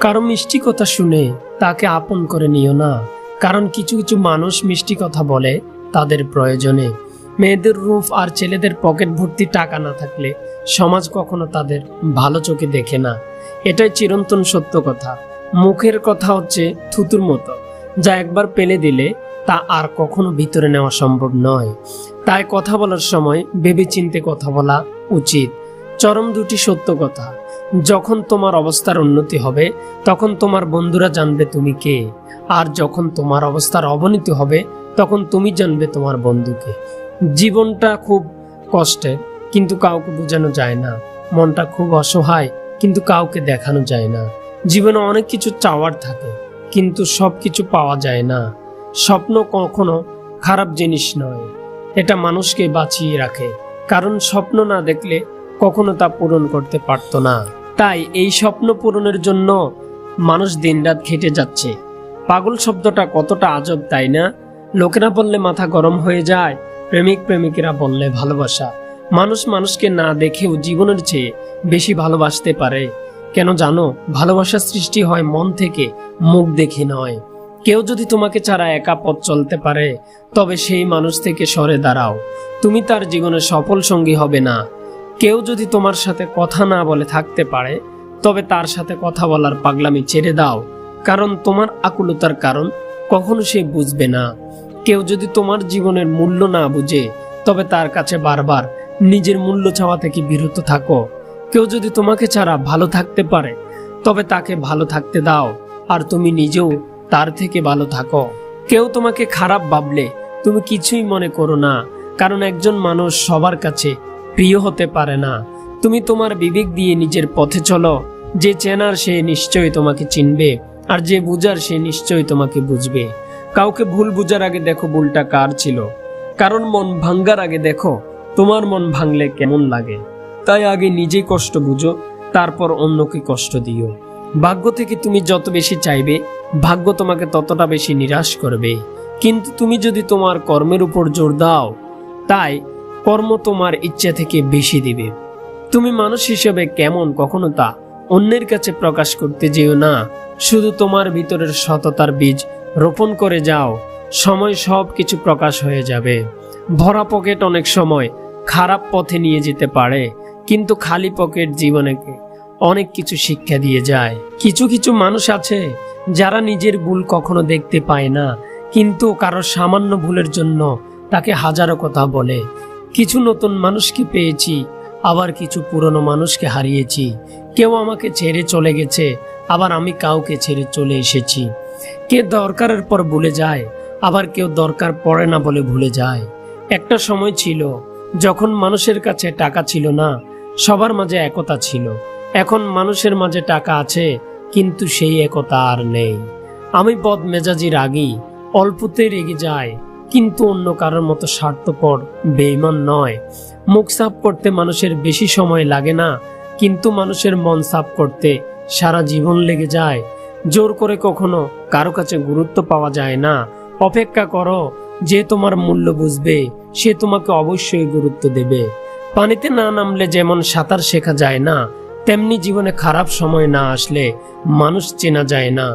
কারো মিষ্টি কথা শুনে তাকে আপন করে নিও না, কারণ কিছু কিছু মানুষ মিষ্টি কথা বলে তাদের প্রয়োজনে। মেয়েদের রূপ আর ছেলেদের পকেট ভর্তি টাকা না থাকলে সমাজ কখনো তাদের ভালো চোখে দেখে না। এটাই চিরন্তন সত্য কথা। মুখের কথা হচ্ছে থুতুর মতো, যা একবার পেলে দিলে তা আর কখনো ভিতরে নেওয়া সম্ভব নয়। তাই কথা বলার সময় ভেবেচিন্তে কথা বলা উচিত। চরম দুটি সত্য কথা, যখন তোমার অবস্থার উন্নতি হবে তখন তোমার বন্ধুরা জানবে তুমি কে, আর যখন তোমার অবস্থার অবনতি হবে তখন তুমি জানবে তোমার বন্ধুকে। জীবনটা খুব কষ্টের, কিন্তু কাউকে বোঝানো যায় না। মনটা খুব অসহায়, কিন্তু কাউকে দেখানো যায় না। জীবনে অনেক কিছু চাওয়ার থাকে, কিন্তু সবকিছু পাওয়া যায় না। স্বপ্ন কখনো খারাপ জিনিস নয়, এটা মানুষকে বাঁচিয়ে রাখে, কারণ স্বপ্ন না দেখলে কখনো তা পূরণ করতে পারতো না। তাই এই স্বপ্ন পূরণের জন্য মানুষ দিনরাত খেটে যাচ্ছে। পাগল শব্দটা কতটা আজব, তাই না? লোকেরা বললে মাথা গরম হয়ে যায়, প্রেমিক প্রেমিকেরা বললে ভালোবাসা। মানুষ মানুষকে না দেখেও জীবনের চেয়ে বেশি ভালোবাসতে পারে। কেন জানো? ভালোবাসার সৃষ্টি হয় মন থেকে, মুখ দেখে নয়। কেউ যদি তোমাকে ছাড়া একা পথ চলতে পারে, তবে সেই মানুষ থেকে সরে দাঁড়াও। তুমি তার জীবনে সফল সঙ্গী হবে না। কেউ যদি তোমার সাথে কথা না বলে থাকতে পারে, তবে তার সাথে কথা বলার পাগলামি ছেড়ে দাও, কারণ তোমার আকুলতার কারণ কখনো সে বুঝবে না। কেউ যদি তোমার জীবনের মূল্য না বুঝে, তবে তার কাছে বারবার নিজের মূল্য চাওয়া থেকে বিরত থাকো। কেউ যদি তোমাকে ছাড়া ভালো থাকতে পারে, তবে তাকে ভালো থাকতে দাও, আর তুমি নিজেও তার থেকে ভালো থাকো। কেউ তোমাকে খারাপ ভাবলে তুমি কিছুই মনে করো না, কারণ একজন মানুষ সবার কাছে প্রিয় হতে পারে না। তুমি তোমার বিবেক দিয়ে নিজের পথে চলো। যে চেনার সে নিশ্চয়ই তোমাকে চিনবে, আর যে বুঝার সে নিশ্চয়ই তোমাকে বুঝবে। কাউকে ভুল বুঝার আগে দেখো ভুলটা কার ছিল, কারণ মন ভাঙ্গার আগে দেখো তোমার মন ভাঙলে কেমন লাগে। তাই আগে নিজেই কষ্ট বুঝো, তারপর অন্যকে কষ্ট দিও। ভাগ্য থেকে তুমি যত বেশি চাইবে, ভাগ্য তোমাকে ততটা বেশি নিরাশ করবে। কিন্তু তুমি যদি তোমার কর্মের উপর জোর দাও, তাই কর্ম তোমার ইচ্ছা থেকে বেশি দিবে। তুমি মানুষ হিসেবে কেমন কখনো তা অন্যের কাছে প্রকাশ করতে যেও না। শুধু তোমার ভিতরের সততার বীজ রোপণ করে যাও, সময় সব কিছু প্রকাশ হয়ে যাবে। ভরা পকেট অনেক সময় খারাপ পথে নিয়ে যেতে পারে, কিন্তু খালি পকেট জীবনকে অনেক কিছু শিক্ষা দিয়ে যায়। কিছু কিছু মানুষ আছে যারা নিজের ভুল কখনো দেখতে পায় না, কিন্তু কারো সামান্য ভুলের জন্য তাকে হাজারো কথা বলে। কিছু নতুন মানুষকে পেয়েছি, আবার কিছু পুরনো মানুষকে হারিয়েছি। কেউ আমাকে ছেড়ে চলে গেছে, আবার আমি কাউকে ছেড়ে চলে এসেছি। কে দরকারের পর ভুলে যায়, আবার কেউ দরকার পড়ে না বলে ভুলে যায়। একটা সময় ছিল যখন মানুষের কাছে টাকা ছিল না, সবার মাঝে একতা ছিল। এখন মানুষের মাঝে টাকা আছে, কিন্তু সেই একতা আর নেই। আমি বদমেজাজি রাগী, অল্পতে রেগে যায়, কিন্তু অন্য কারোর মতো স্বার্থপর বেঈমান নয়। মুখ সাফ করতে মানুষের বেশি সময় লাগে না, কিন্তু মানুষের মন সাফ করতে সারা জীবন লেগে যায়। জোর করে কখনো কারো কাছে গুরুত্ব পাওয়া যায় না। অপেক্ষা করো, যে তোমার মূল্য বুঝবে সে তোমাকে অবশ্যই গুরুত্ব দেবে। পানিতে না নামলে যেমন সাঁতার শেখা যায় না, তেমনি জীবনে খারাপ সময় না আসলে মানুষ চেনা যায় না।